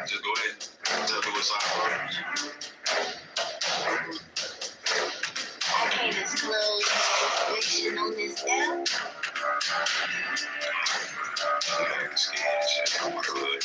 Just go ahead. Tell me what's up. I can't disclose information on this app. Man, scared shit. I'm good.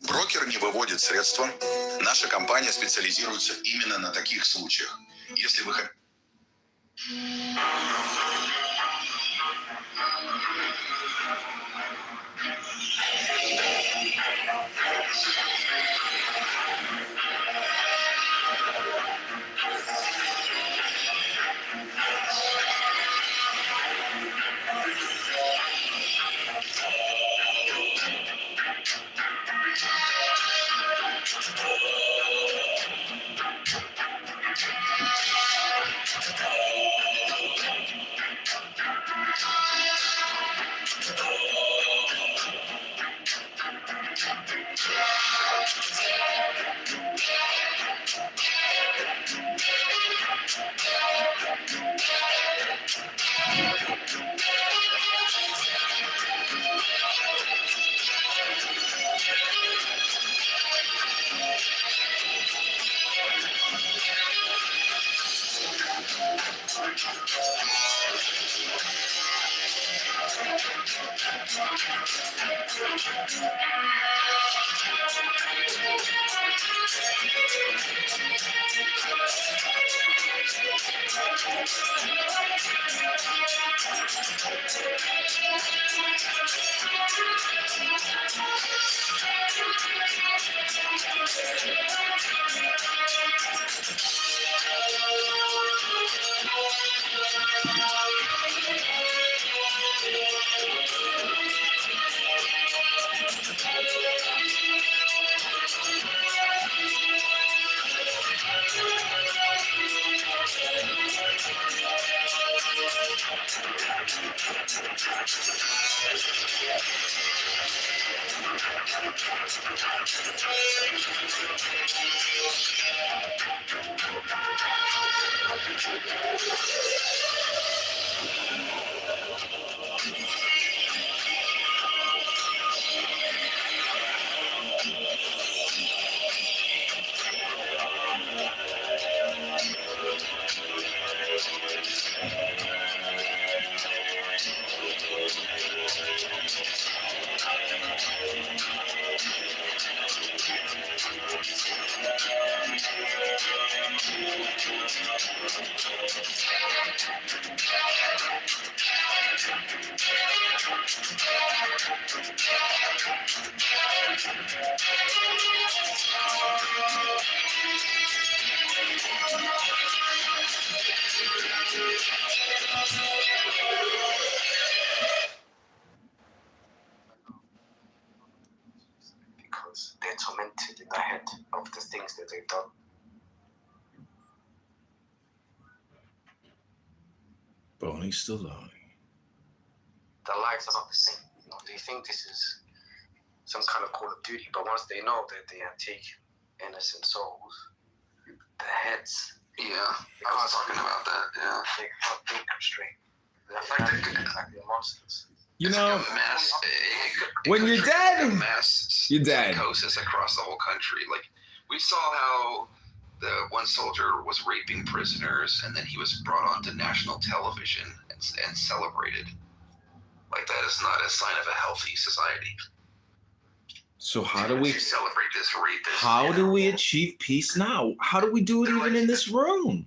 Брокер не выводит средства. Наша компания специализируется именно на таких случаях. Если вы хотите... Because they're tormented in the head of the things that they've done. Boney Stallone. Their lives are not the same. You know, they think this is some kind of Call of Duty, but once they know that they take innocent souls, the heads. Yeah, I was talking about that. Yeah. They can't think straight. They're like the monsters. You It's know, like a mass, when you're dead, a mass you're dead. psychosis across the whole country. Like we saw how the one soldier was raping prisoners, and then he was brought onto national television and celebrated. Like that is not a sign of a healthy society. so how do we You celebrate this rapist? how you do know? we achieve peace now? How do we do it even in this room?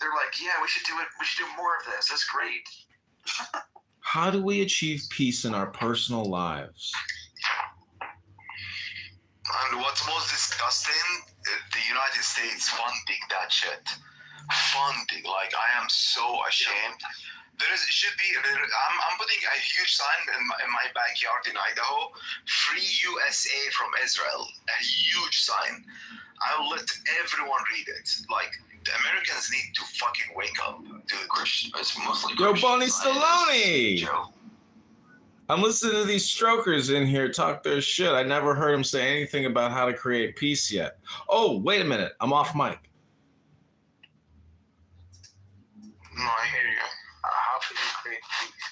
They're like, yeah, we should do it. We should do more of this. That's great. How do we achieve peace in our personal lives? And what's most disgusting, the United States funding that shit. Funding, like I am so ashamed. I'm putting a huge sign in my backyard in Idaho. Free USA from Israel. A huge sign. I'll let everyone read it. Like the Americans need to fucking wake up, dude. Christian, it's mostly Yo, Christian Bonnie Zionists, Stallone! Joe. I'm listening to these strokers in here talk their shit. I never heard them say anything about how to create peace yet. Oh, wait a minute. I'm off mic. No, I hear you. How can you create peace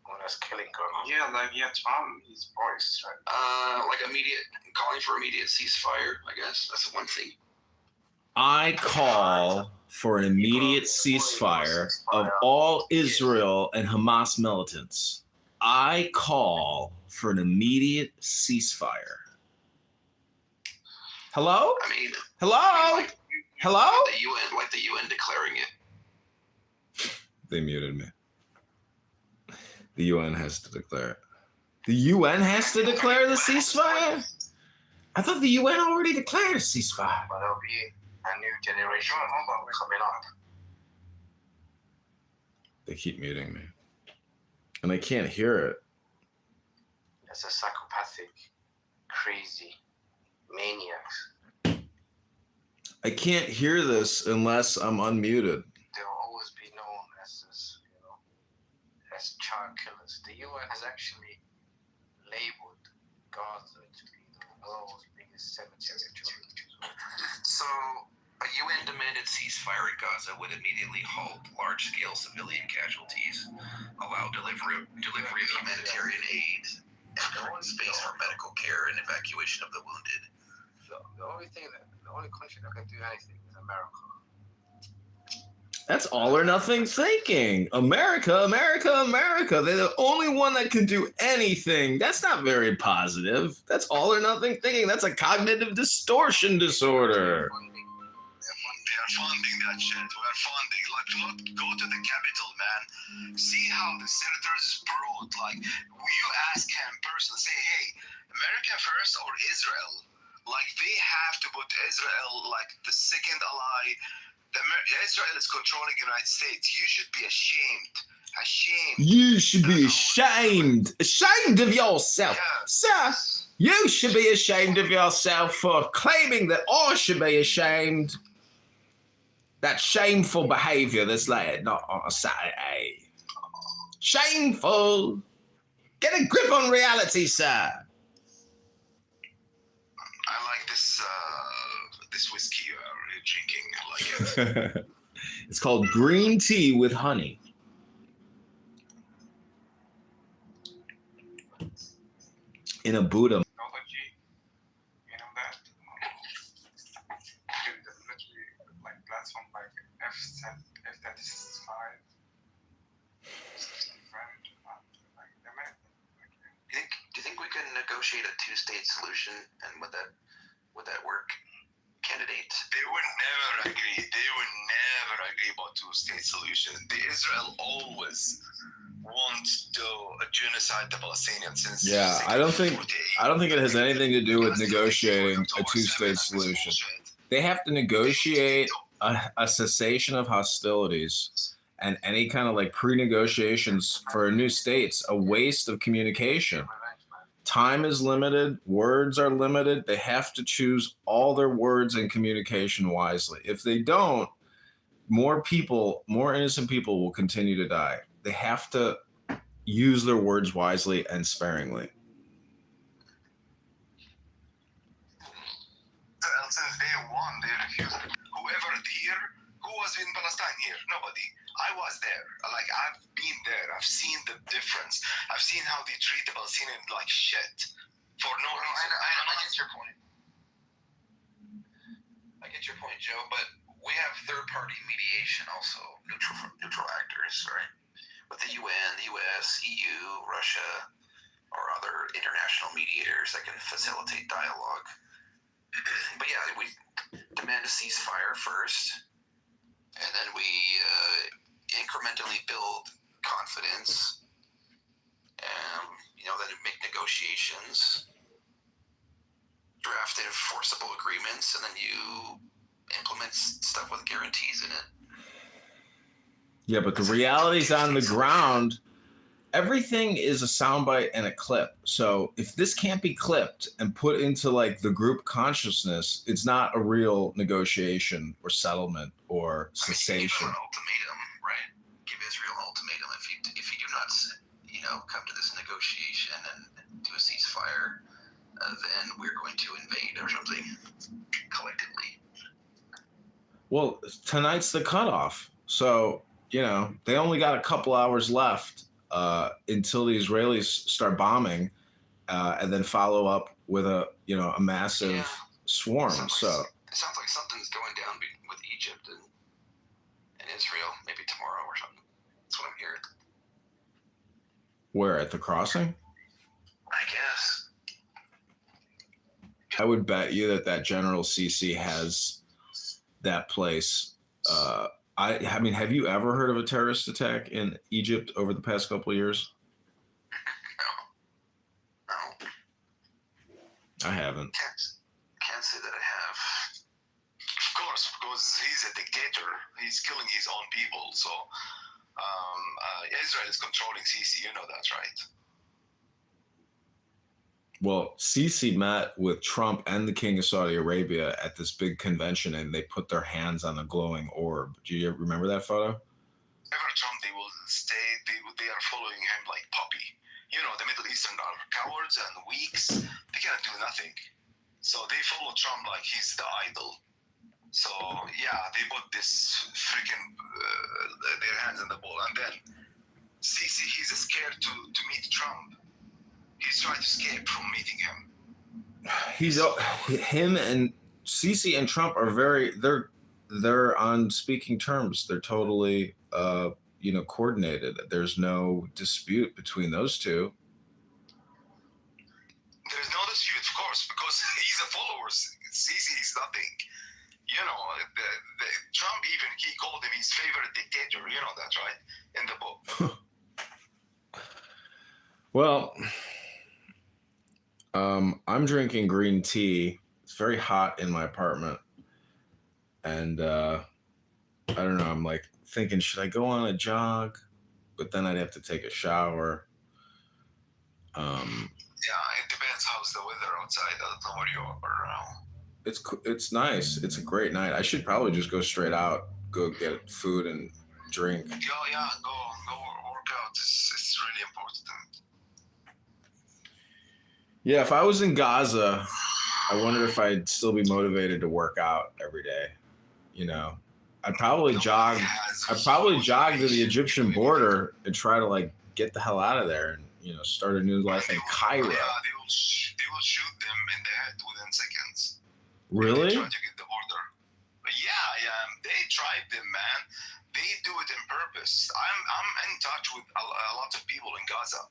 when there's killing going on? Yeah, like Tom, his voice, right? Like calling for immediate ceasefire. I guess that's one thing. I call for an immediate ceasefire of all Israel and Hamas militants. I call for an immediate ceasefire. Hello? I mean, Hello? like Hello? the UN declaring it. They muted me. The UN has to declare it. The UN has to declare the ceasefire? I thought the UN already declared a ceasefire. But there'll be a new generation coming up. They keep muting me. And I can't hear it. It's a psychopathic, crazy maniacs. I can't hear this unless I'm unmuted. They'll always be known as this, as child killers. The UN has actually labeled Gaza to be the world's biggest cemetery of children. So, a UN demanded ceasefire in Gaza would immediately halt large-scale civilian casualties, allow delivery of humanitarian aid, and create space for medical care and evacuation of the wounded. The only country that can do anything is America. That's all or nothing thinking. America, America, America. They're the only one that can do anything. That's not very positive. That's all or nothing thinking. That's a cognitive distortion disorder. They're funding that shit. We're funding. Like, look, go to the Capitol, man. See how the senators brood. Like, you ask him personally, say, hey, America first or Israel? Like, they have to put Israel like the second ally. Israel is controlling the United States. You should be ashamed. Ashamed. You should be ashamed. Ashamed of yourself. Yeah. Sir, you should be ashamed of yourself for claiming that I should be ashamed. That shameful behavior this late not on a Saturday. Shameful. Get a grip on reality, sir. I like this whiskey you're drinking. I like it. It's called green tea with honey. In a Buddha. Technology, that. Literally, like platform like F-35. Do you think we can negotiate a two-state solution, and would that work? Candidate. They would never agree. They would never agree about two-state solution. Israel always wants to genocide the Palestinians since. Yeah, I don't think it has anything to do with negotiating a two-state solution. They have to negotiate a cessation of hostilities, and any kind of like pre-negotiations for a new state's a waste of communication. Time is limited, words are limited. They have to choose all their words and communication wisely. If they don't, more innocent people will continue to die. They have to use their words wisely and sparingly. Since day one, they're I've seen the difference. I've seen how they treat the Palestinians like shit for no reason. I get your point. I get your point, Joe, but we have third-party mediation also, neutral actors, right? With the UN, the US, EU, Russia, or other international mediators that can facilitate dialogue. But yeah, we demand a ceasefire first, and then we incrementally build confidence, then make negotiations, draft enforceable agreements, and then you implement stuff with guarantees in it. Yeah, but the reality's on the ground. Everything is a soundbite and a clip. So if this can't be clipped and put into like the group consciousness, it's not a real negotiation or settlement or cessation. Give an ultimatum, right? Give Israel an ultimatum. If you do not, come to this negotiation and do a ceasefire, then we're going to invade or something collectively. Well, tonight's the cutoff. So, they only got a couple hours left until the Israelis start bombing and then follow up with a massive swarm. It sounds like something's going down with Egypt and Israel, maybe tomorrow or something. That's what I'm hearing. Where, at the crossing? I guess. I would bet you that General Sisi has that place. I mean, have you ever heard of a terrorist attack in Egypt over the past couple of years? No. I haven't. Can't say that I have. Of course, because he's a dictator. He's killing his own people. So Israel is controlling Sisi. You know that, right? Well, Sisi met with Trump and the King of Saudi Arabia at this big convention, and they put their hands on a glowing orb. Do you remember that photo? Whenever Trump, they will stay. They are following him like puppy. The Middle Eastern are cowards and weaks. They cannot do nothing. So they follow Trump like he's the idol. So yeah, they put this freaking their hands in the ball, and then Sisi, he's scared to meet Trump. He's trying to escape from meeting him. Him and Sisi and Trump are they're on speaking terms. They're totally coordinated. There's no dispute between those two. There's no dispute, of course, because he's a follower. Sisi is nothing. Trump even, he called him his favorite dictator. You know that, right? In the book. Well, I'm drinking green tea. It's very hot in my apartment. And I don't know, I'm like thinking, should I go on a jog? But then I'd have to take a shower. Yeah, it depends how's the weather outside. I don't know where you are now. It's nice. It's a great night. I should probably just go straight out, go get food and drink. Yeah, go work out. It's really important. Yeah, if I was in Gaza, I wonder if I'd still be motivated to work out every day. I'd probably jog. I'd probably jog to the Egyptian border and try to get the hell out of there and start a new life in Cairo. Yeah, they will shoot them in the head within seconds. Really? They try to get the border. But yeah, they tried them, man. They do it on purpose. I'm in touch with a lot of people in Gaza.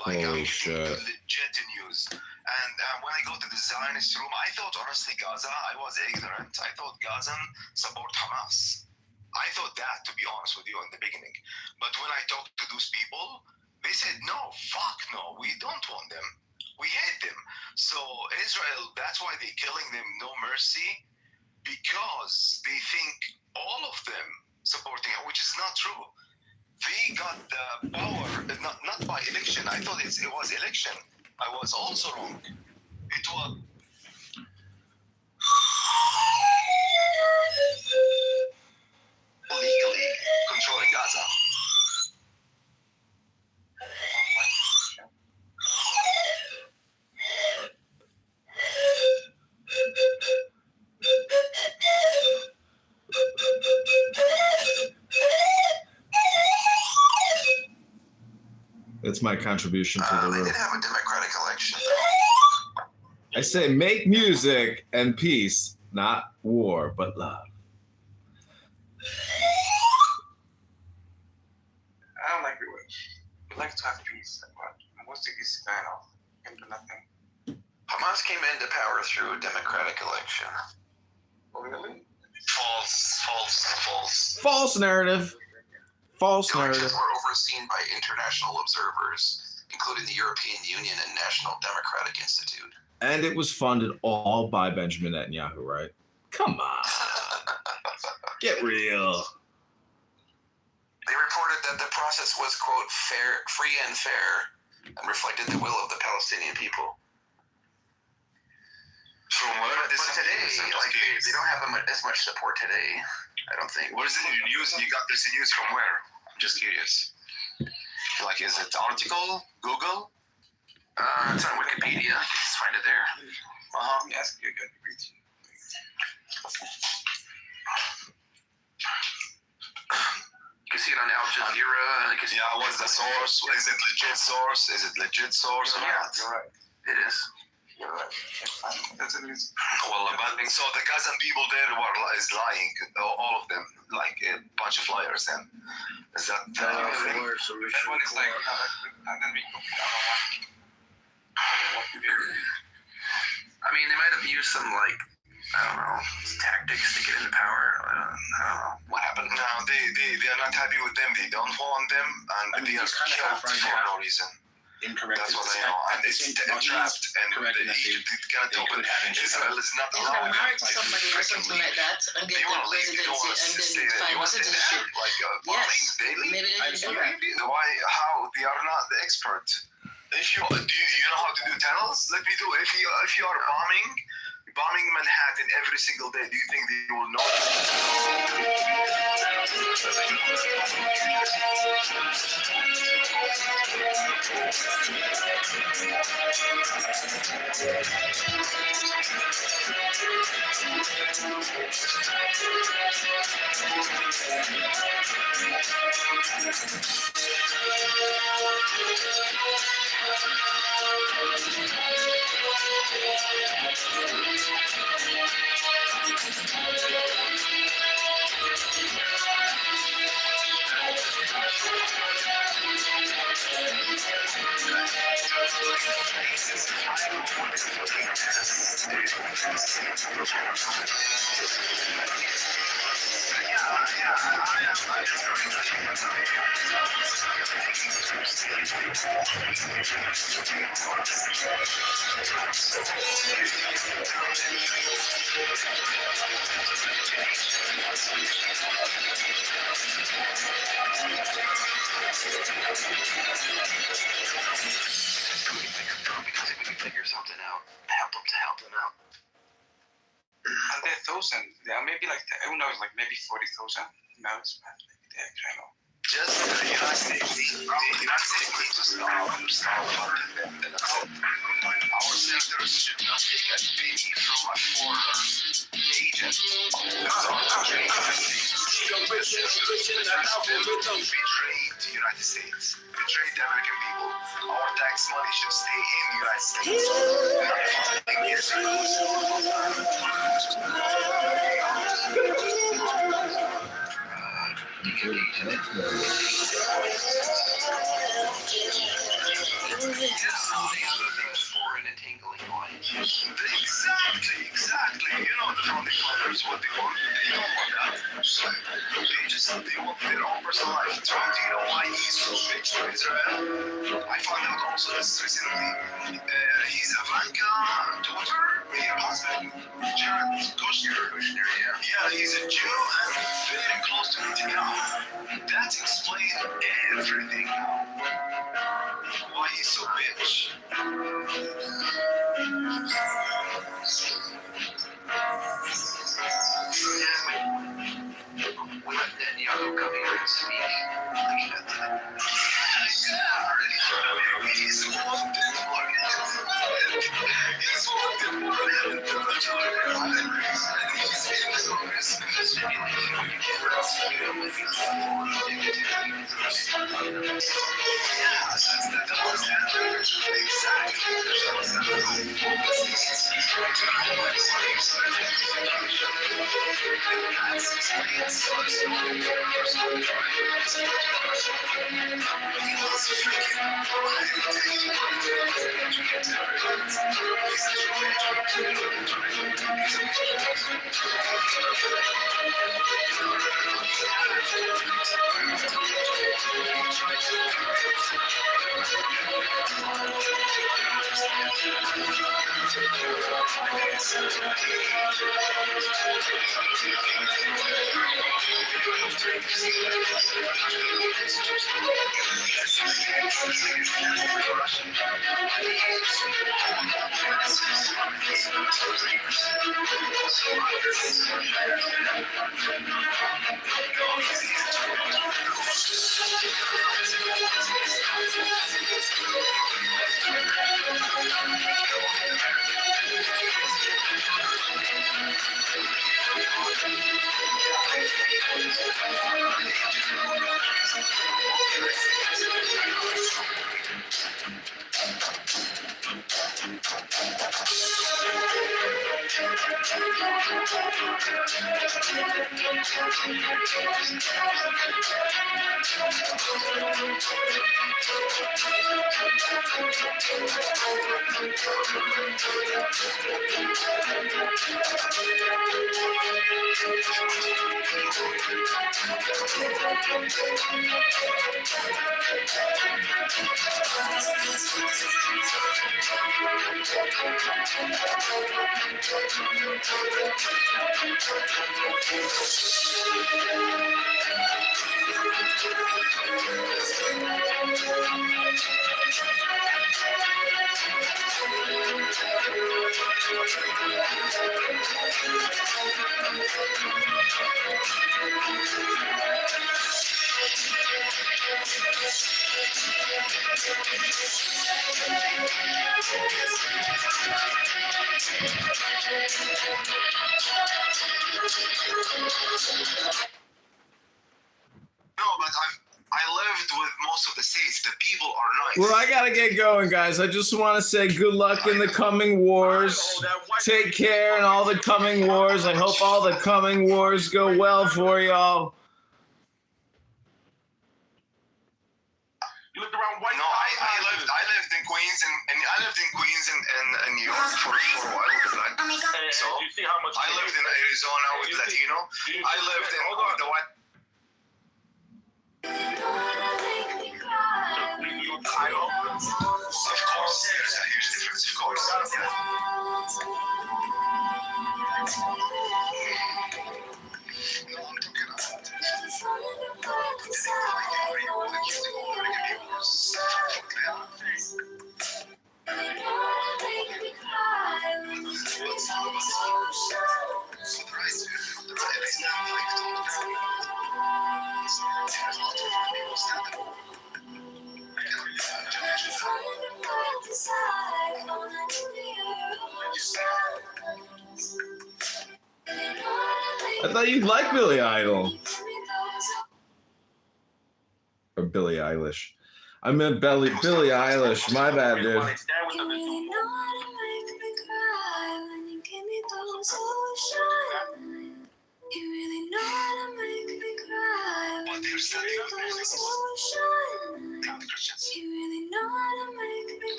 Holy shit. Legit news. And when I go to the Zionist room, I thought, honestly, Gaza, I was ignorant. I thought Gaza support Hamas. I thought that, to be honest with you, in the beginning. But when I talked to those people, they said, no, fuck no, we don't want them. We hate them. So Israel, that's why they're killing them, no mercy, because they think all of them supporting it, which is not true. They got the power, not by election. I thought it was election. I was also wrong. It was legally controlling Gaza. It's my contribution to the They room. did have a democratic election. I say make music and peace, not war, but love. I don't like it. We like to have peace, but most of this kind of can do nothing. Hamas came into power through a democratic election. Oh, really? False narrative. False The elections narrative. were overseen by international observers, including the European Union and National Democratic Institute. And it was funded all by Benjamin Netanyahu, right? Come on. Get real. They reported that the process was, quote, fair, free and fair, and reflected the will of the Palestinian people. From where? But today, like, they don't have as much support today, I don't think. What is it in the news? You got this news from where? I'm just curious. Like, is it article? Google? It's on Wikipedia. Just find it there. Let me ask you again. You can see it on Al Jazeera. Yeah, what's the source? Is it legit source? Is it legit source or not? You're right. It is. You're right. That's a news. Well, so the Gazan people there is lying, all of them, like a bunch of liars. And is that thing? That one is like, and then we go I mean, they might have used some, like, I don't know, tactics to get into power. I don't know. What happened? No, they are not happy with them. They don't want them, and they are killed for no reason. Incorrect. That's what I know. And it's trapped, and Egypt cannot open. Israel is not You allowing can them. marry somebody or something like that and They get want the to leave. They don't want us to presidency stay and there. They then want find them to citizenship. have like bombing Yes, daily. maybe they can do that. Why? How? They are not the expert. If you know how to do tunnels? Let me do it. If you are bombing Manhattan every single day, do you think they will know? Figure something out. Help them out. And they're 1,000. There are maybe like, who knows, like maybe 40,000. No, it's bad. Maybe they're kind of. Just the United States need to stop funding them. Our senators should not take a penny from a foreign agent. Betrayed the United States. Betrayed the American people. Our tax money should stay in the United Foreign entangling alliance. Exactly. You know the founding fathers, what they want. They don't want that. They want their own personal life. So do you know why he's so rich to Israel? I found out also this recently. He's Ivanka daughter, her husband, Jared Kushner. Yeah, he's a Jew and very close to Netanyahu. That explains everything now. Why he's so rich. We let Netanyahu come here and speak. He's wanted for it. He's wanted for it. No, but I lived with most of the states. The people are nice. Well, I gotta get going, guys. I just want to say good luck in the coming wars. Take care in all the coming wars. I hope all the coming wars go well for y'all. You looked around white. No, I lived in Queens and I lived in Queens and New York for a while with black. So You see how much I lived in Arizona with Latino. I lived in with the white. I hope. Of course, there's a huge difference. Of course, yeah. No, I'm talking about I thought you'd like Billy Idol. Or Billie Eilish. I meant Billie Eilish. My bad, dude.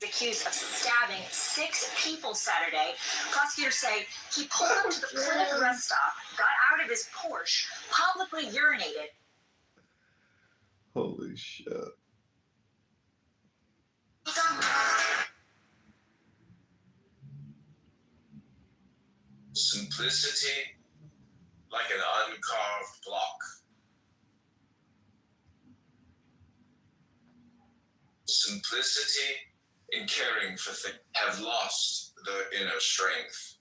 Accused of stabbing 6 people Saturday. Prosecutors say he pulled up to the Plymouth rest stop, got out of his Porsche, publicly urinated. Holy shit. Simplicity like an uncarved block. Simplicity in caring for things have lost their inner strength.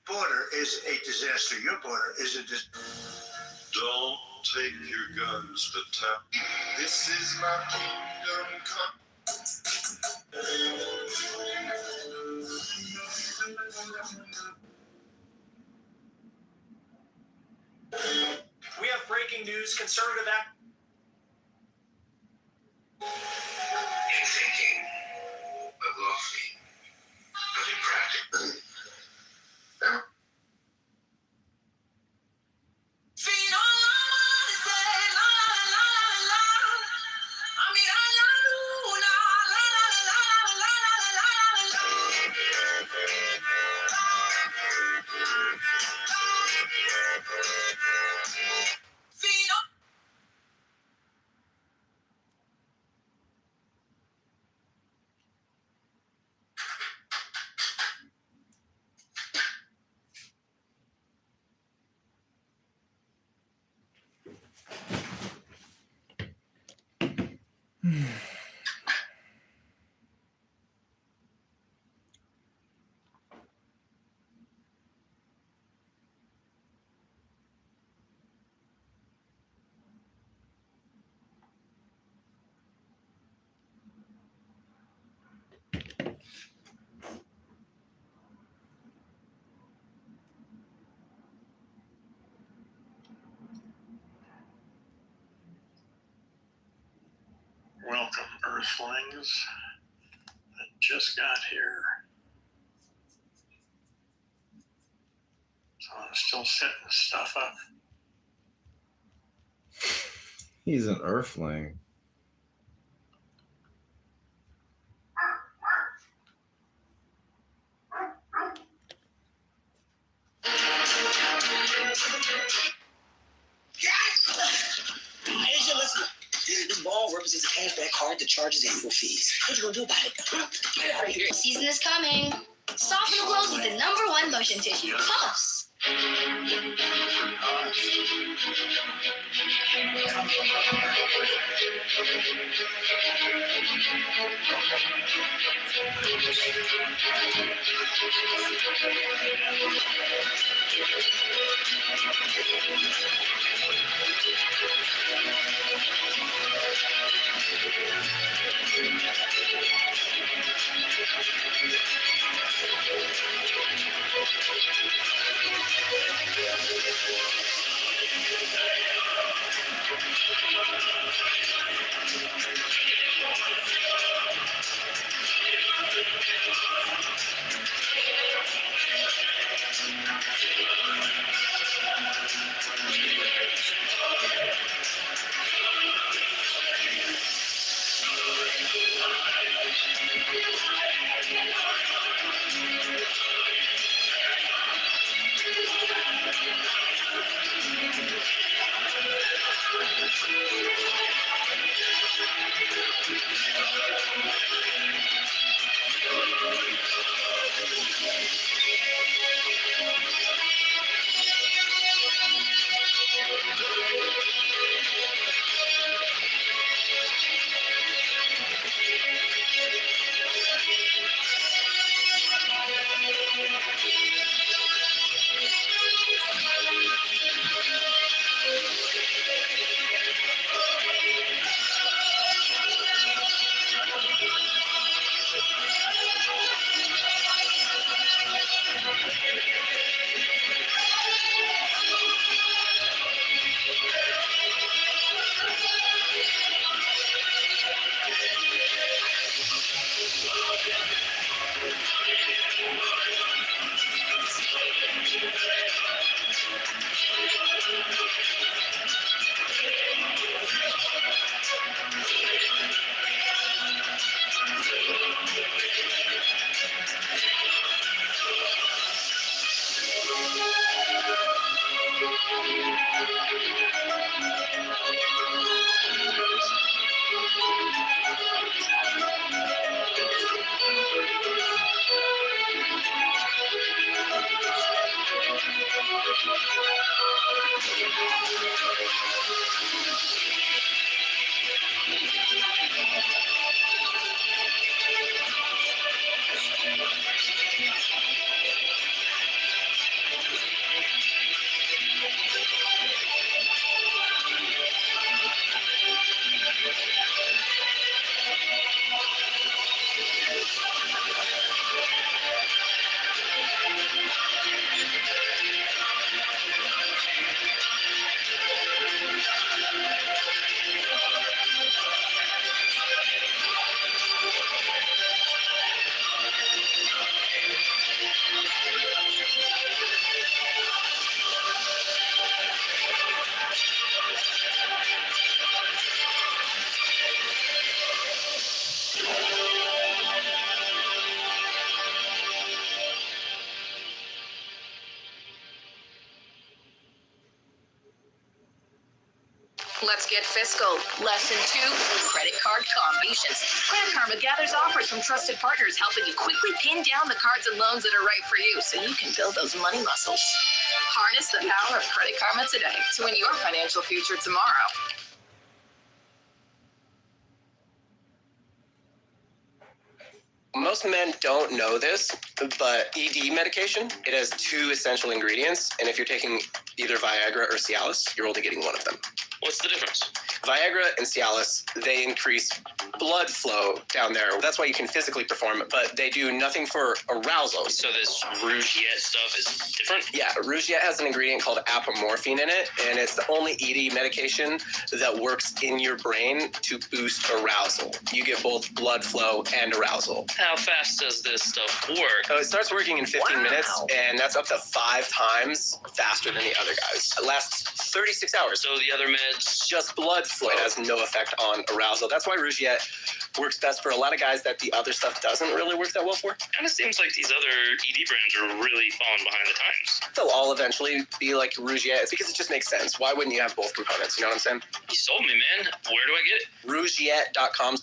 Border is a disaster. Your border is a disaster. Don't take your guns to town. This is my kingdom come. We have breaking news. Conservative act. In thinking, but lofty, but impractical. Welcome, Earthlings that just got here. So I'm still setting stuff up. He's an Earthling. Asia, listen. This ball represents a cashback card that charges annual fees. What you gonna do about it? Season is coming. Soften the blows with the #1 motion tissue, Puffs. Let's get fiscal. Lesson 2, credit card combinations. Credit Karma gathers offers from trusted partners, helping you quickly pin down the cards and loans that are right for you so you can build those money muscles. Harness the power of Credit Karma today to win your financial future tomorrow. Most men don't know this, but ED medication, it has 2 essential ingredients, and if you're taking either Viagra or Cialis, you're only getting one of them. What's the difference? Viagra and Cialis, they increase blood flow down there. That's why you can physically perform, but they do nothing for arousal. So this Rougiette stuff is different? Yeah, Rougiette has an ingredient called apomorphine in it, and it's the only ED medication that works in your brain to boost arousal. You get both blood flow and arousal. How fast does this stuff work? So it starts working in 15 minutes, and that's up to 5 times faster than the other guys. It lasts 36 hours. So the other meds? Just blood flow. It has no effect on arousal. That's why Rougiette works best for a lot of guys that the other stuff doesn't really work that well for. Kind of seems like these other ED brands are really falling behind the times. They'll all eventually be like Rougiette. It's because it just makes sense. Why wouldn't you have both components? You know what I'm saying? You sold me, man. Where do I get it? Rougiette.com.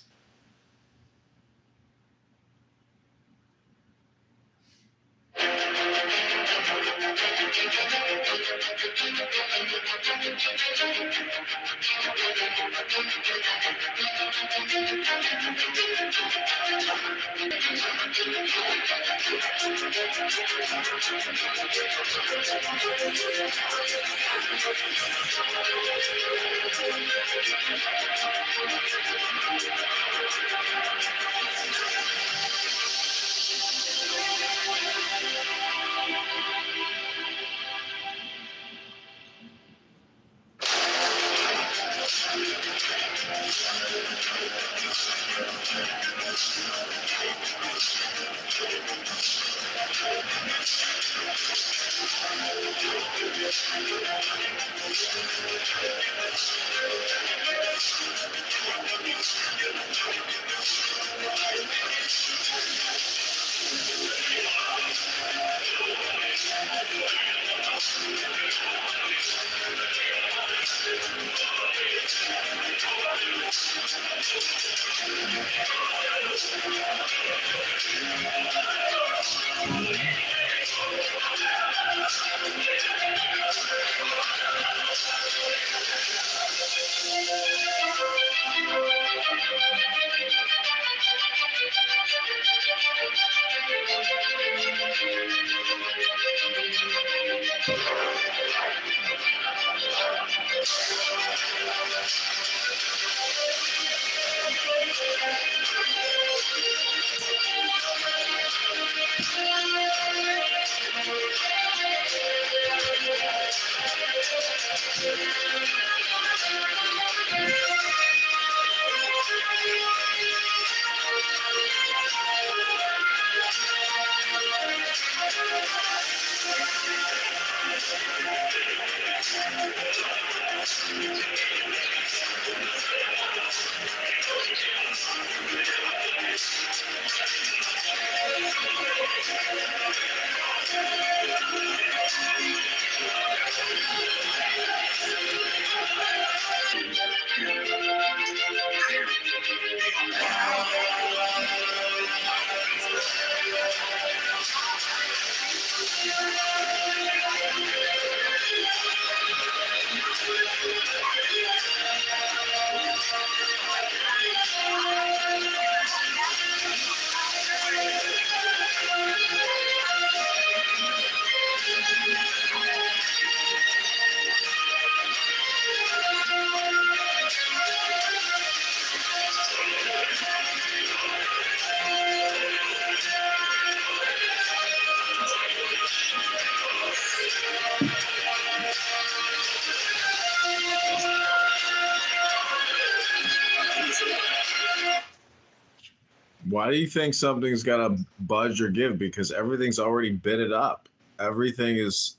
Why do you think something's got to budge or give? Because everything's already bidded up. Everything is,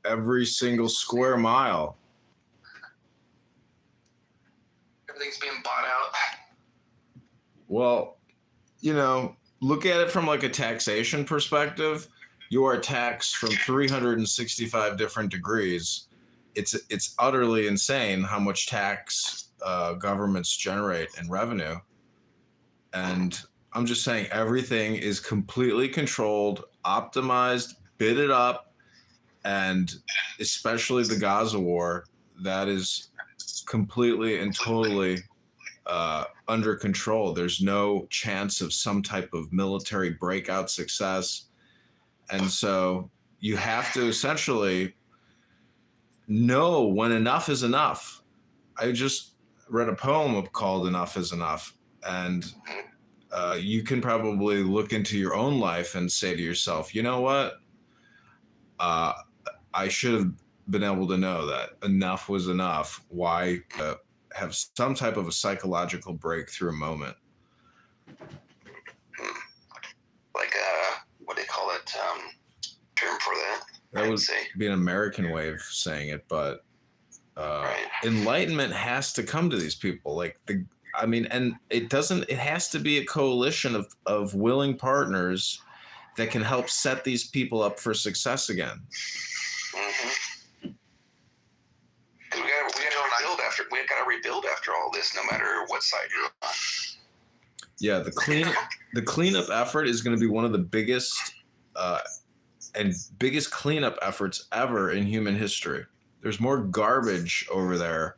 every single square mile. Everything's being bought out. Well, look at it from like a taxation perspective. You are taxed from 365 different degrees. It's utterly insane how much tax governments generate in revenue. And I'm just saying everything is completely controlled, optimized, bidded up, and especially the Gaza war, that is completely and totally under control. There's no chance of some type of military breakout success. And so you have to essentially know when enough is enough. I just read a poem called Enough is Enough. And you can probably look into your own life and say to yourself, you know what? I should have been able to know that enough was enough. Why have some type of a psychological breakthrough moment? Like, what do they call it? Term for that? That would be an American way of saying it, but enlightenment has to come to these people. And it has to be a coalition of willing partners that can help set these people up for success again. Mm-hmm. We got to rebuild after all this, no matter what side you're on. Yeah, the cleanup effort is going to be one of the biggest cleanup efforts ever in human history. There's more garbage over there.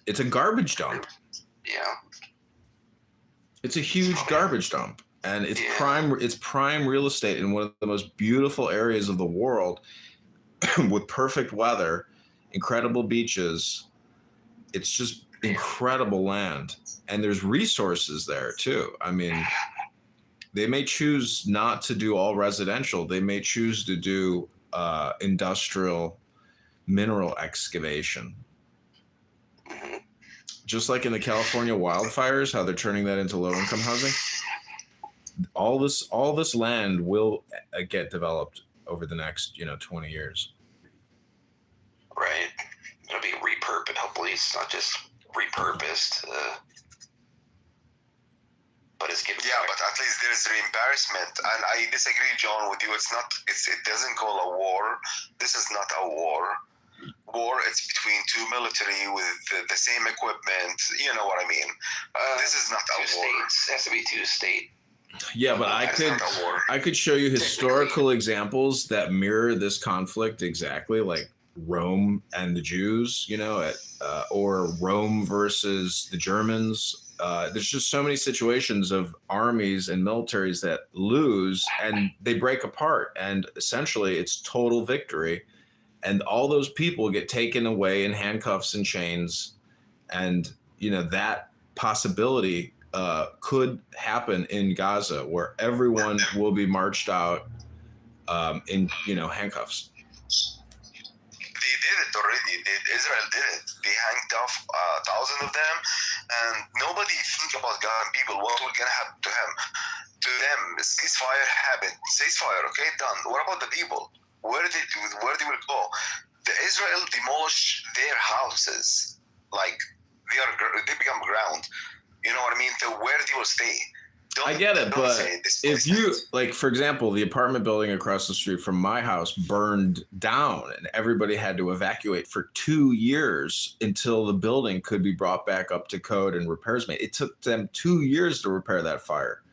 It's a garbage dump. Yeah. It's a huge garbage dump, and it's prime real estate in one of the most beautiful areas of the world with perfect weather, incredible beaches. It's just incredible land, and there's resources there too. I mean, they may choose not to do all residential. They may choose to do industrial mineral excavation. Just like in the California wildfires, how they're turning that into low-income housing. All this land will get developed over the next 20 years. Right. It'll be repurposed. Hopefully, it's not just repurposed. But it's getting. Yeah, but at least there is reimbursement, and I disagree, John, with you. It doesn't call a war. This is not a war. War, it's between two military with the same equipment. You know what I mean? This is not a war. States. It has to be two state. Yeah, but I could show you historical examples that mirror this conflict exactly, like Rome and the Jews, or Rome versus the Germans. There's just so many situations of armies and militaries that lose and they break apart, and essentially it's total victory. And all those people get taken away in handcuffs and chains. And, that possibility could happen in Gaza, where everyone will be marched out in, handcuffs. They did it already. Israel did it. They hanged off 1,000 of them, and nobody think about God and people. What we're gonna happen to them? Ceasefire happened. Ceasefire, okay, done. What about the people? Where they will go? The Israel demolish their houses, like they become ground. You know what I mean? So where they will stay? I get it, but if you, for example, the apartment building across the street from my house burned down and everybody had to evacuate for 2 years until the building could be brought back up to code and repairs made. It took them 2 years to repair that fire.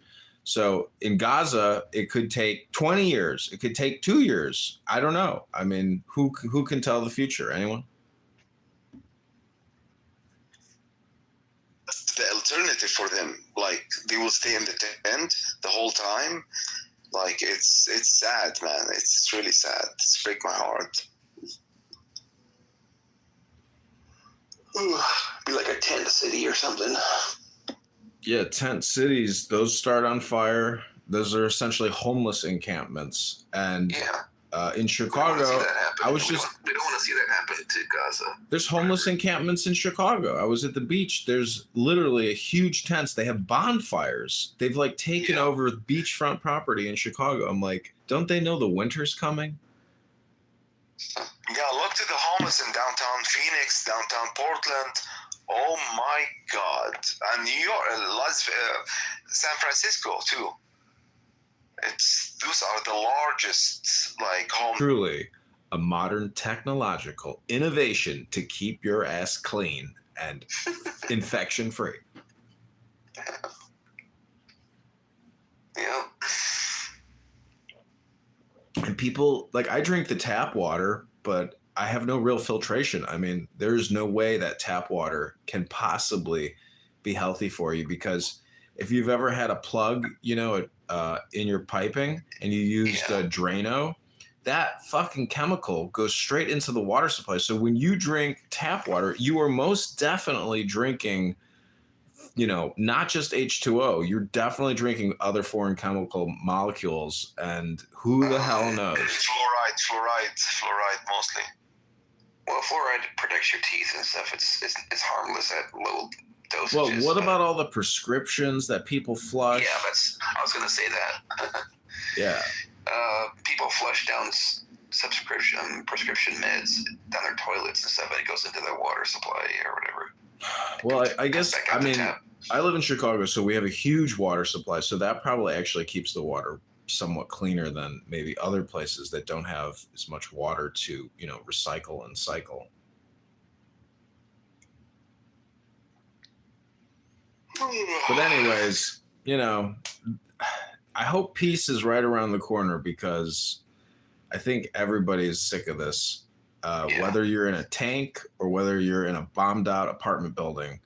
So in Gaza, it could take 20 years. It could take 2 years. I don't know. I mean, who can tell the future? Anyone? The alternative for them, they will stay in the tent the whole time. It's sad, man. It's really sad. It's break my heart. Be like a tent city or something. Yeah, tent cities, those start on fire. Those are essentially homeless encampments. And In Chicago, I was just. We don't want to see that happen to Gaza. There's homeless encampments in Chicago. I was at the beach. There's literally a huge tents. They have bonfires. They've like taken over beachfront property in Chicago. I'm like, don't they know the winter's coming? Yeah, look to the homeless in downtown Phoenix, downtown Portland. Oh my God. And New York, San Francisco too. Those are the largest like home. Truly a modern technological innovation to keep your ass clean and infection free. Yeah. And people like I drink the tap water, but I have no real filtration. I mean, there's no way that tap water can possibly be healthy for you, because if you've ever had a plug, you know, in your piping and you used a Drano, that fucking chemical goes straight into the water supply. So when you drink tap water, you are most definitely drinking, you know, not just H2O. You're definitely drinking other foreign chemical molecules, and who the hell knows? Fluoride mostly. Well, fluoride protects your teeth and stuff. It's harmless at low dosages. Well, what about all the prescriptions that people flush? Yeah, I was gonna say that. Yeah. People flush down prescription meds down their toilets and stuff, and it goes into their water supply or whatever. Well, I guess, I mean, I live in Chicago, so we have a huge water supply, so that probably actually keeps the water somewhat cleaner than maybe other places that don't have as much water to, you know, recycle and cycle. But anyways, you know, I hope peace is right around the corner, because I think everybody is sick of this. Whether you're in a tank or whether you're in a bombed out apartment building,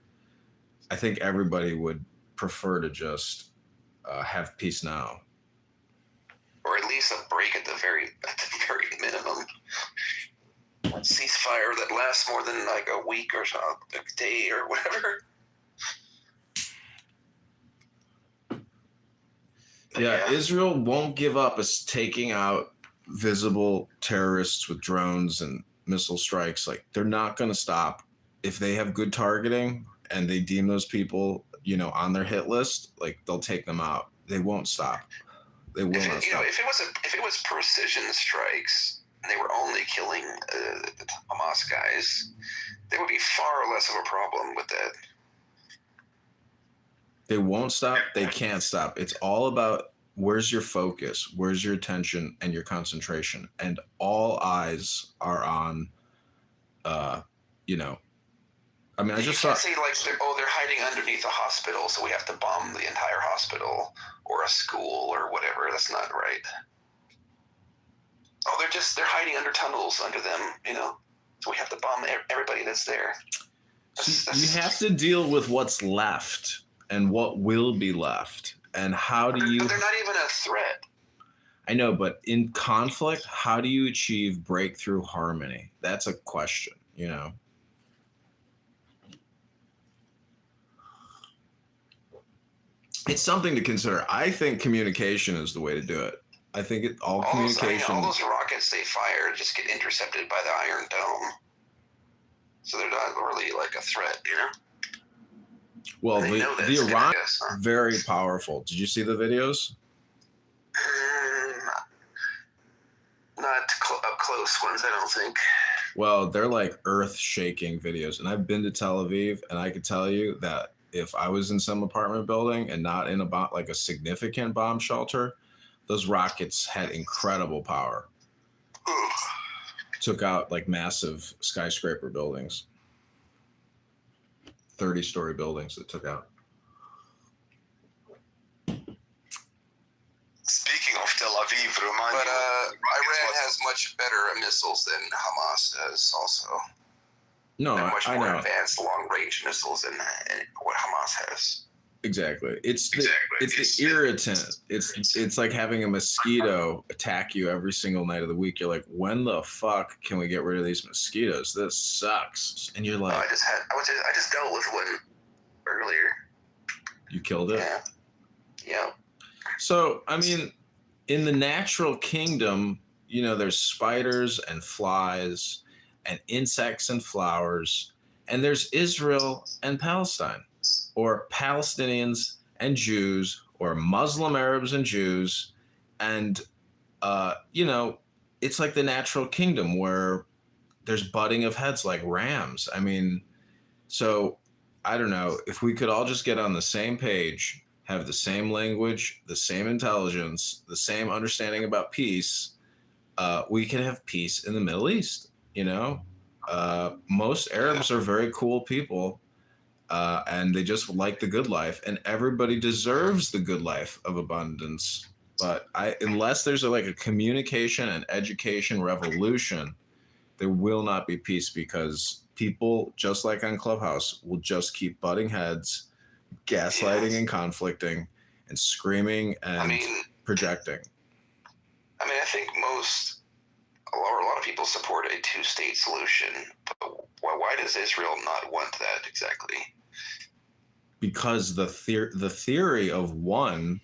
I think everybody would prefer to just have peace now. Or at least a break at the very minimum. Ceasefire that lasts more than like a week or so, a day or whatever. Yeah, Israel won't give up as taking out visible terrorists with drones and missile strikes. Like, they're not going to stop. If they have good targeting and they deem those people, you know, on their hit list, like, they'll take them out. They won't stop. They will not stop. You know, if it was precision strikes and they were only killing the Hamas guys, there would be far less of a problem with that. They won't stop. They can't stop. It's all about where's your focus, where's your attention and your concentration. And all eyes are on, you know, I mean, I just can't say like, they're hiding underneath a hospital, so we have to bomb the entire hospital or a school or whatever. That's not right. Oh, they're hiding under tunnels under them, you know, so we have to bomb everybody that's there. You have to deal with what's left and what will be left. And how do you... They're not even a threat. I know, but in conflict, how do you achieve breakthrough harmony? That's a question, you know? It's something to consider. I think communication is the way to do it. I think communication... all those rockets they fire just get intercepted by the Iron Dome. So they're not really like a threat, you know? Well, the Iran very powerful. Did you see the videos? Not up close ones, I don't think. Well, they're like earth-shaking videos. And I've been to Tel Aviv, and I can tell you that if I was in some apartment building and not in a significant bomb shelter, those rockets had incredible power. Took out like massive skyscraper buildings. 30-story buildings that took out. Speaking of Tel Aviv, Iran has much better missiles than Hamas does also. No, they're much I more know. Advanced long-range missiles than what Hamas has. Exactly. It's the irritant. It's like having a mosquito attack you every single night of the week. You're like, when the fuck can we get rid of these mosquitoes? This sucks. And you're like, I just dealt with one earlier. You killed it? Yeah. So, I mean, in the natural kingdom, there's spiders and flies and insects and flowers, and there's Israel and Palestine, or Palestinians and Jews, or Muslim Arabs and Jews, and it's like the natural kingdom where there's butting of heads like rams. I mean, so I don't know if we could all just get on the same page, have the same language, the same intelligence, the same understanding about peace. We can have peace in the Middle East. Most Arabs are very cool people, and they just like the good life, and everybody deserves the good life of abundance. But unless there's a communication and education revolution, there will not be peace, because people, just like on Clubhouse, will just keep butting heads, gaslighting and conflicting, and screaming and projecting. I mean, I think a lot of people support a two-state solution, but why does Israel not want that exactly? Because the theory of one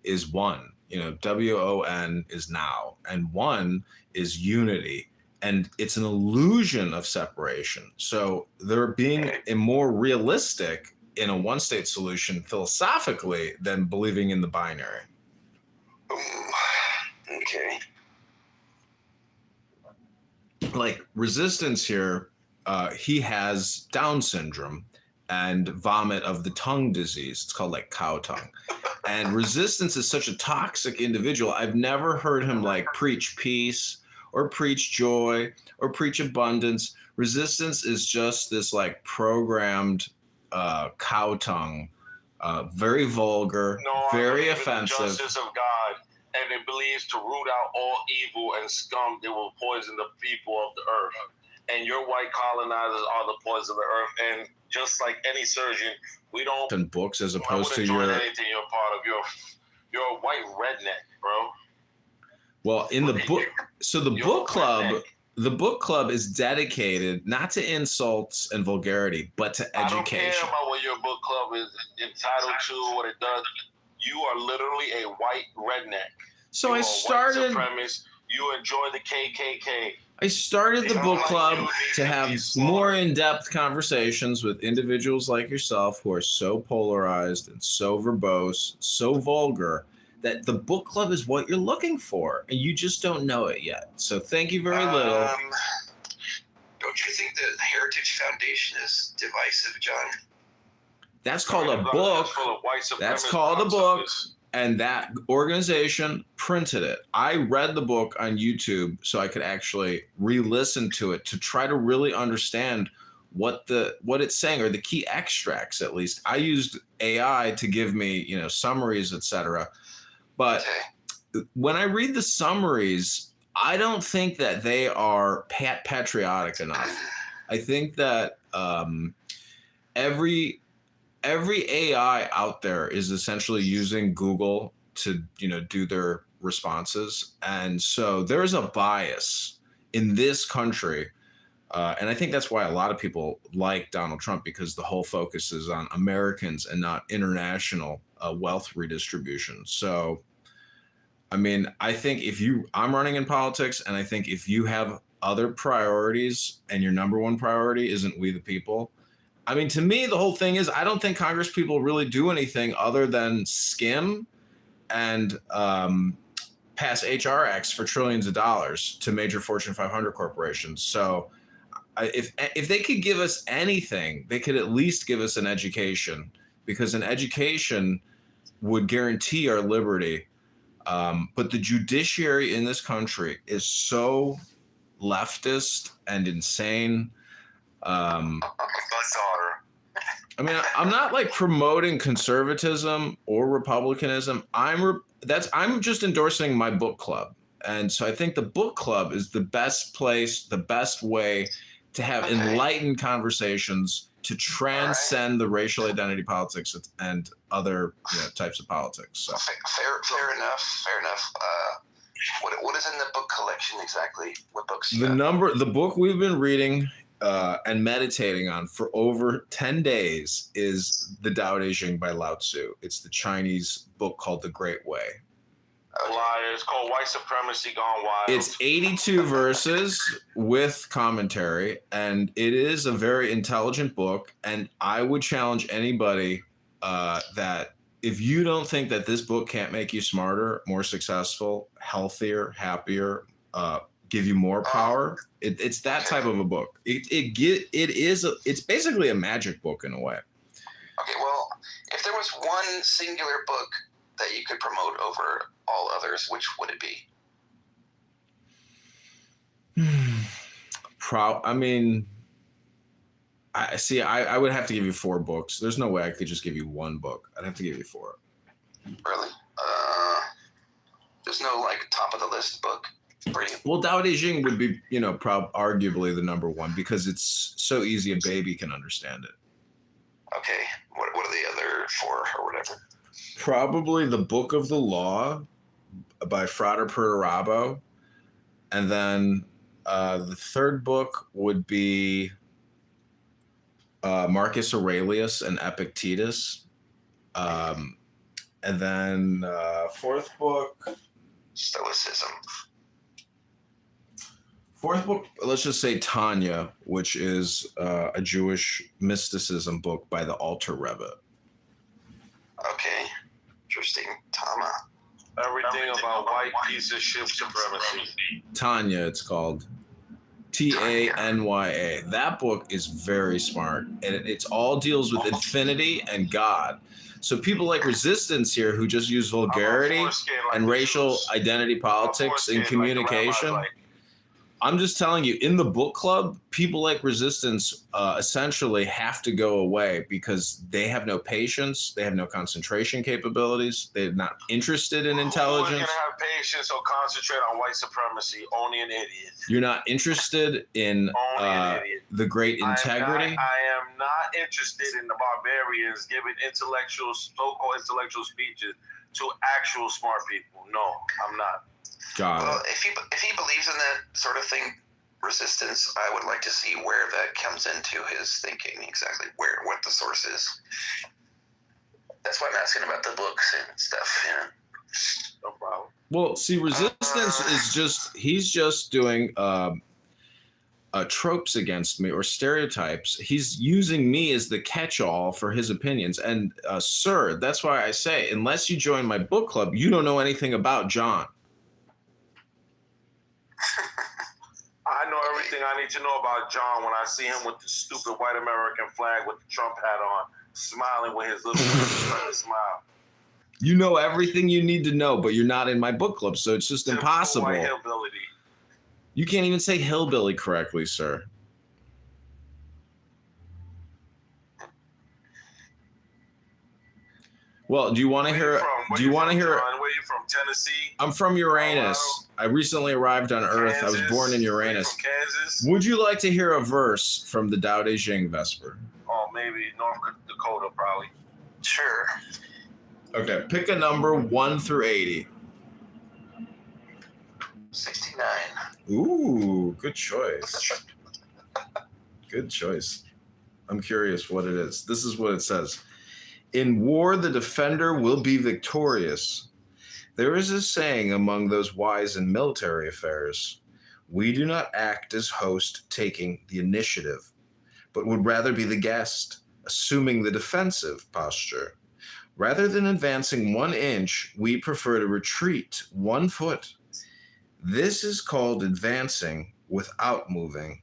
is one. WON is now, and one is unity. And it's an illusion of separation. So they're being more realistic in a one-state solution philosophically than believing in the binary. Okay. Like Resistance here, he has Down syndrome and vomit of the tongue disease. It's called cow tongue. And Resistance is such a toxic individual. I've never heard him preach peace or preach joy or preach abundance. Resistance is just this programmed cow tongue, very vulgar, very offensive. The justice of God, and it believes to root out all evil and scum that will poison the people of the earth. And your white colonizers are the poison of the earth. And just like any surgeon, we don't. And books as opposed to your. your. Anything you're part of. You're a white redneck, bro. Well, in the book, so the book club is dedicated not to insults and vulgarity, but to education. I don't care about what your book club is entitled to, what it does. You are literally a white redneck. So I started. White supremacist. You enjoy the KKK. I started the book club to have more in-depth conversations with individuals like yourself who are so polarized and so verbose, so vulgar, that the book club is what you're looking for, and you just don't know it yet. So thank you very little. Don't you think the Heritage Foundation is divisive, John? That's called a book. That's called a book. And that organization printed it. I read the book on YouTube so I could actually re-listen to it to try to really understand what it's saying, or the key extracts at least. I used AI to give me, summaries, etc. But when I read the summaries, I don't think that they are patriotic enough. I think that every AI out there is essentially using Google to, do their responses. And so there's a bias in this country. And I think that's why a lot of people like Donald Trump, because the whole focus is on Americans and not international wealth redistribution. So, I mean, I think I'm running in politics, and I think if you have other priorities and your number one priority isn't we the people, I mean, to me, the whole thing is I don't think Congress people really do anything other than skim and pass HR acts for trillions of dollars to major Fortune 500 corporations. So if they could give us anything, they could at least give us an education, because an education would guarantee our liberty. But the judiciary in this country is so leftist and insane. I mean, I'm not promoting conservatism or republicanism. I'm just endorsing my book club. And so I think the book club is the best place, the best way to have enlightened conversations to transcend the racial identity politics and other types of politics. So. Fair enough. What is in the book collection exactly? What books? The book we've been reading and meditating on for over 10 days is The Tao Te Ching by Lao Tzu. It's the Chinese book called The Great Way. Liar. It's called White Supremacy Gone Wild. It's 82 verses with commentary, and it is a very intelligent book. And I would challenge anybody that if you don't think that this book can't make you smarter, more successful, healthier, happier, give you more power, it's that type of a book. It's basically a magic book in a way. Okay, well, if there was one singular book that you could promote over all others, which would it be? I would have to give you 4 books. There's no way I could just give you 1 book. I'd have to give you 4. Really? There's no like top of the list book. Well, Tao Te Ching would be, arguably the number 1 because it's so easy a baby can understand it. Okay. What are the other 4 or whatever? Probably the Book of the Law by Frater Perdurabo. And then the 3rd book would be Marcus Aurelius and Epictetus. And then 4th book. Stoicism. 4th book, let's just say Tanya, which is a Jewish mysticism book by the Alter Rebbe. Okay. Interesting. Tama. Everything about white piece of shit supremacy. Tanya, it's called. Tanya. That book is very smart, and it all deals with infinity and God. So people like Resistance here who just use vulgarity and racial identity politics in communication. I'm just telling you, in the book club, people like Resistance essentially have to go away because they have no patience, they have no concentration capabilities, they're not interested in intelligence. Who's gonna have patience or concentrate on white supremacy? Only an idiot. You're not interested in the great integrity. I am not interested in the barbarians giving so-called intellectual speeches to actual smart people. No, I'm not. Well, if he believes in that sort of thing, Resistance, I would like to see where that comes into his thinking exactly, what the source is. That's why I'm asking about the books and stuff. No problem. Well, see, Resistance he's just doing tropes against me or stereotypes. He's using me as the catch-all for his opinions. And sir, that's why I say, unless you join my book club, you don't know anything about John. I know everything I need to know about John when I see him with the stupid white American flag with the Trump hat on, smiling with his little smile. You know everything you need to know, but you're not in my book club, so it's just impossible. White hillbilly. You can't even say hillbilly correctly, sir. Well, do you want to hear? Do you want to hear? Where are you from? Tennessee. I'm from Uranus. I recently arrived on Earth. Kansas? I was born in Uranus. From Kansas. Would you like to hear a verse from the Tao Te Ching Vesper? Oh, maybe North Dakota, probably. Sure. Okay, pick a number 1 through 80. 69. Ooh, good choice. Good choice. I'm curious what it is. This is what it says. In war, the defender will be victorious. There is a saying among those wise in military affairs. We do not act as host taking the initiative, but would rather be the guest, assuming the defensive posture. Rather than advancing 1 inch, we prefer to retreat 1 foot. This is called advancing without moving,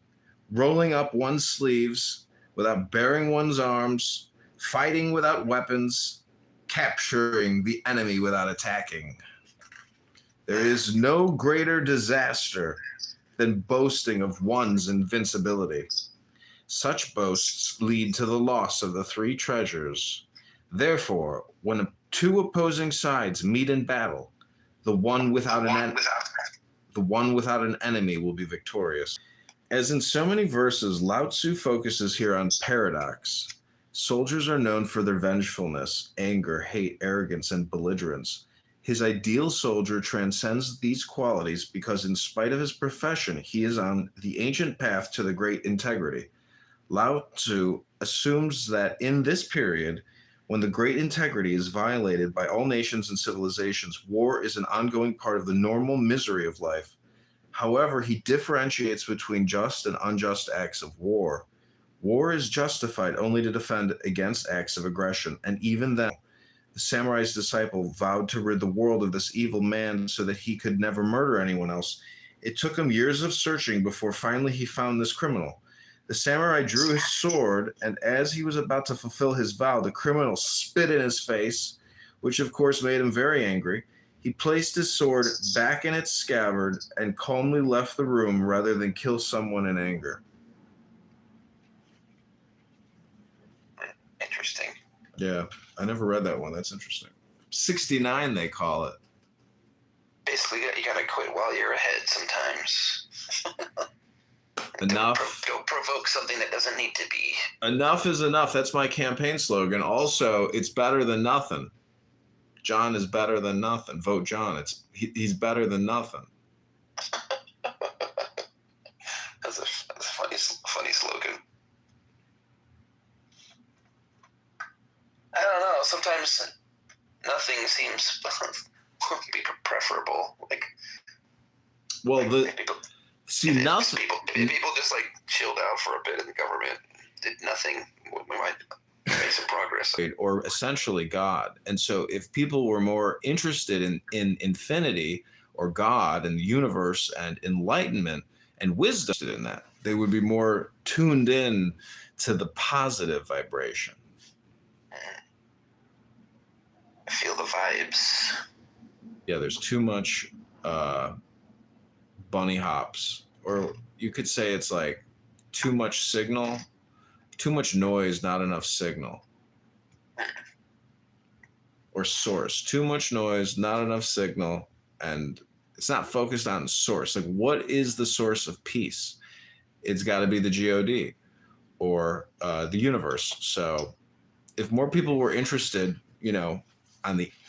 rolling up one's sleeves without baring one's arms, fighting without weapons, capturing the enemy without attacking. There is no greater disaster than boasting of one's invincibility. Such boasts lead to the loss of the 3 treasures. Therefore, when 2 opposing sides meet in battle, the one without an enemy will be victorious. As in so many verses, Lao Tzu focuses here on paradox. Soldiers are known for their vengefulness, anger, hate, arrogance, and belligerence. His ideal soldier transcends these qualities because in spite of his profession, he is on the ancient path to the great integrity. Lao Tzu assumes that in this period, When the great integrity is violated by all nations and civilizations, war is an ongoing part of the normal misery of life. However, he differentiates between just and unjust acts of war. War is justified only to defend against acts of aggression, and even then, the samurai's disciple vowed to rid the world of this evil man so that he could never murder anyone else. It took him years of searching before finally he found this criminal. The samurai drew his sword, and as he was about to fulfill his vow, the criminal spit in his face, which of course made him very angry. He placed his sword back in its scabbard and calmly left the room rather than kill someone in anger. Interesting. Yeah, I never read that one. That's interesting. 69, they call it. Basically, you gotta quit while you're ahead sometimes. Enough. Don't provoke something that doesn't need to be. Enough is enough. That's my campaign slogan. Also, it's better than nothing. John is better than nothing. Vote John. He's better than nothing. That's a funny slogan. I don't know. Sometimes nothing seems to be preferable. Like, well, nothing. People just like chilled out for a bit in the government, did nothing. We might make some progress. Or essentially God. And so, if people were more interested in infinity or God and the universe and enlightenment and wisdom in that, they would be more tuned in to the positive vibration. I feel the vibes. Yeah, there's too much bunny hops, or you could say it's like too much signal, too much noise, not enough signal. Or source, too much noise, not enough signal, and it's not focused on source. Like, what is the source of peace? It's got to be the God or the universe. So if more people were interested,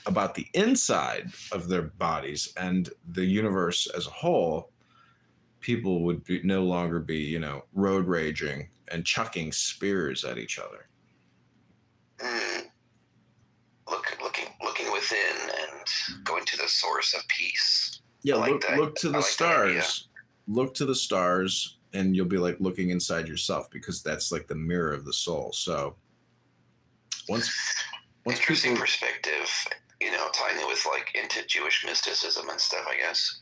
about the inside of their bodies and the universe as a whole, people would no longer be, road raging and chucking spears at each other. Looking within and going to the source of peace. Yeah, look to the stars. Look to the stars, and you'll be like looking inside yourself, because that's like the mirror of the soul. So once interesting perspective, tying it with like into Jewish mysticism and stuff, I guess.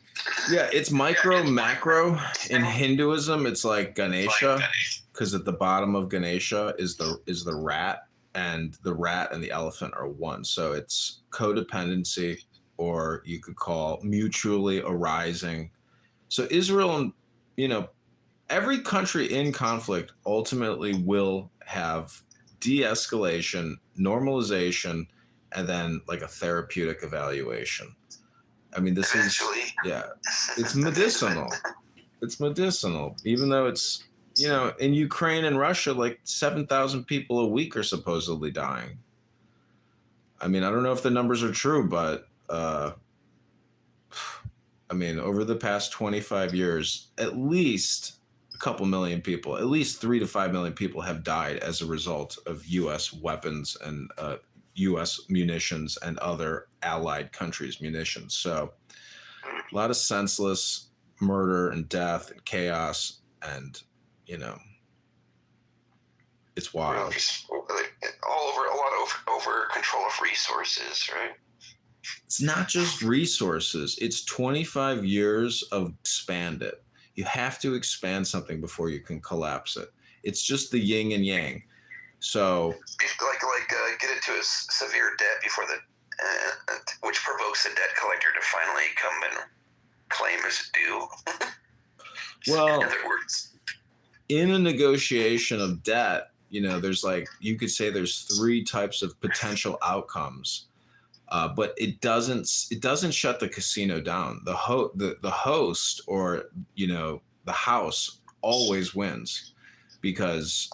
Yeah, it's micro, macro. In Hinduism, it's like Ganesha, because at the bottom of Ganesha is the rat, and the rat and the elephant are one. So it's codependency, or you could call mutually arising. So Israel, every country in conflict ultimately will have de-escalation, normalization, and then like a therapeutic evaluation. I mean, this Eventually. It's medicinal. It's medicinal, even though it's, in Ukraine and Russia, like 7,000 people a week are supposedly dying. I mean, I don't know if the numbers are true, but over the past 25 years, at least a couple million people, at least 3 to 5 million people have died as a result of U.S. weapons and U.S. munitions and other allied countries' munitions. So a lot of senseless murder and death and chaos, and, it's wild. All over, a lot of over control of resources, right? It's not just resources. It's 25 years of expand it. You have to expand something before you can collapse it. It's just the yin and yang. So, like get into a severe debt before which provokes the debt collector to finally come and claim his due. Well, in other words, in a negotiation of debt, there's you could say there's 3 types of potential outcomes, but it doesn't shut the casino down. The host or the house always wins, because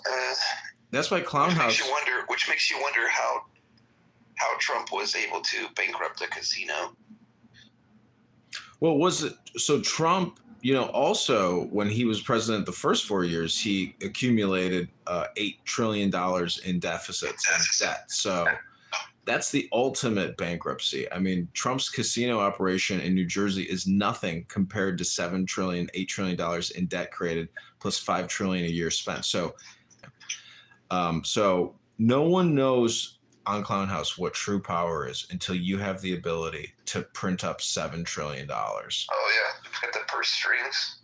that's why Clown House. Which makes you wonder how Trump was able to bankrupt the casino. Well, so Trump, also when he was president the first 4 years, he accumulated $8 trillion in deficits and debt. So That's the ultimate bankruptcy. I mean, Trump's casino operation in New Jersey is nothing compared to $7 trillion, $8 trillion in debt created, plus $5 trillion a year spent. So no one knows on Clown House what true power is until you have the ability to print up $7 trillion. Oh yeah, got the purse strings.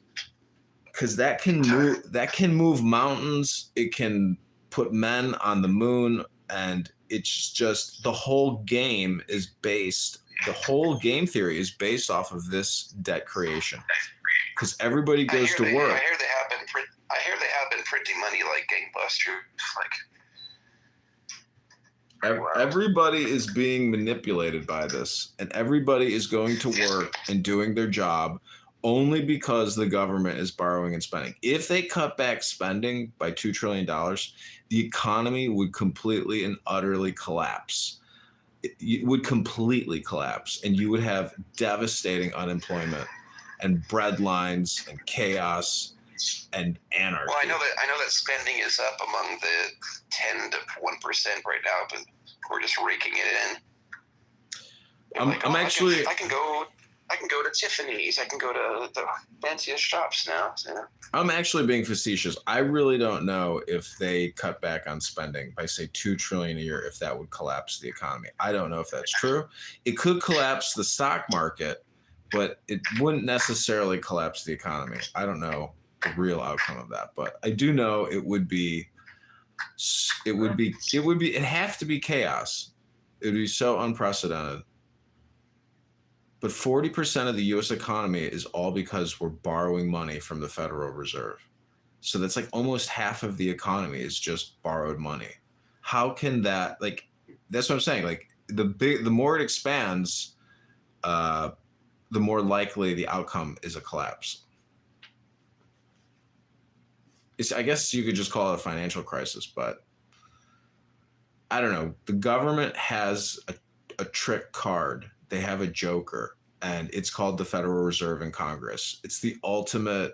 Because that can move mountains. It can put men on the moon, and it's just the whole game theory is based off of this debt creation. Because everybody goes to work. I hear they have been printing money like gangbusters. Everybody is being manipulated by this, and everybody is going to work and doing their job only because the government is borrowing and spending. If they cut back spending by $2 trillion, the economy would completely and utterly collapse. It would completely collapse, and you would have devastating unemployment and bread lines and chaos and anarchy. Well, I know that spending is up among the 10 to 1% right now, but we're just raking it in. I can go to Tiffany's. I can go to the fanciest shops now. So. I'm actually being facetious. I really don't know if they cut back on spending by, say, $2 trillion a year, if that would collapse the economy. I don't know if that's true. It could collapse the stock market, but it wouldn't necessarily collapse the economy. I don't know the real outcome of that, but I do know it would have to be chaos. It would be so unprecedented. But 40% of the U.S. economy is all because we're borrowing money from the Federal Reserve. So that's like almost half of the economy is just borrowed money. How can that, like, that's what I'm saying. Like the more it expands, the more likely the outcome is a collapse. I guess you could just call it a financial crisis, but I don't know. The government has a trick card. They have a joker, and it's called the Federal Reserve and Congress. It's the ultimate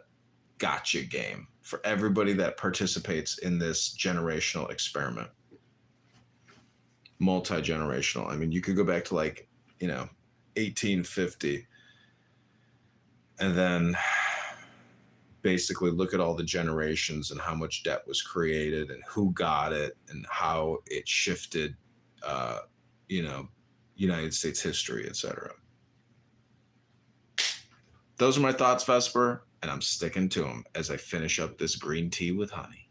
gotcha game for everybody that participates in this generational experiment. Multi-generational. I mean, you could go back to 1850 and then basically look at all the generations and how much debt was created and who got it and how it shifted, United States history, etc. Those are my thoughts, Vesper, and I'm sticking to them as I finish up this green tea with honey.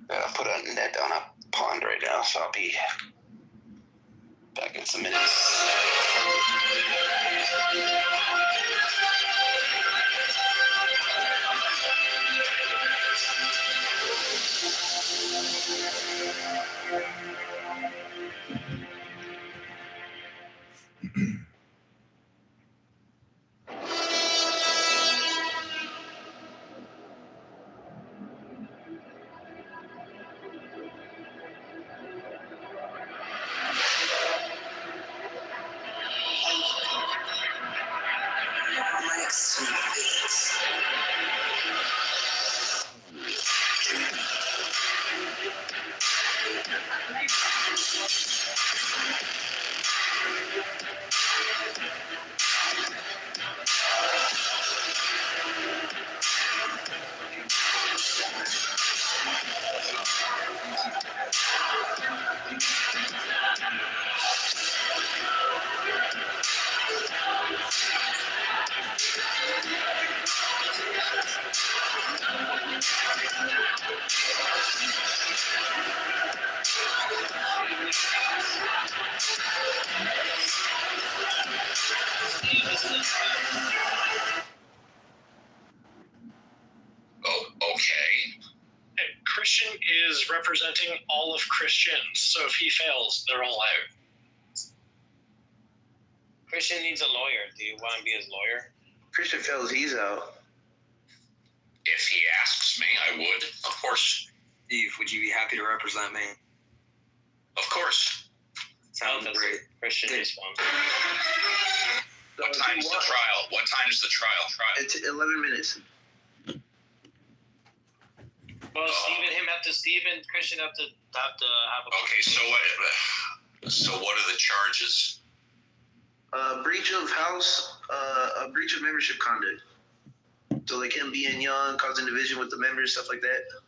Gotta put a net on a pond right now, so I'll be back in some minutes. Christian is representing all of Christians, so if he fails, they're all out. Christian needs a lawyer. Do you want to be his lawyer? Christian fails, he's out. If he asks me, I would. Of course. Steve, would you be happy to represent me? Of course. Sounds great. Christian is one. What time's the trial? What time's the trial? It's 11 minutes. Well, Stephen Christian have to have a. Okay, so what are the charges? Breach of house, breach of membership conduct. So like him being young, causing division with the members, stuff like that.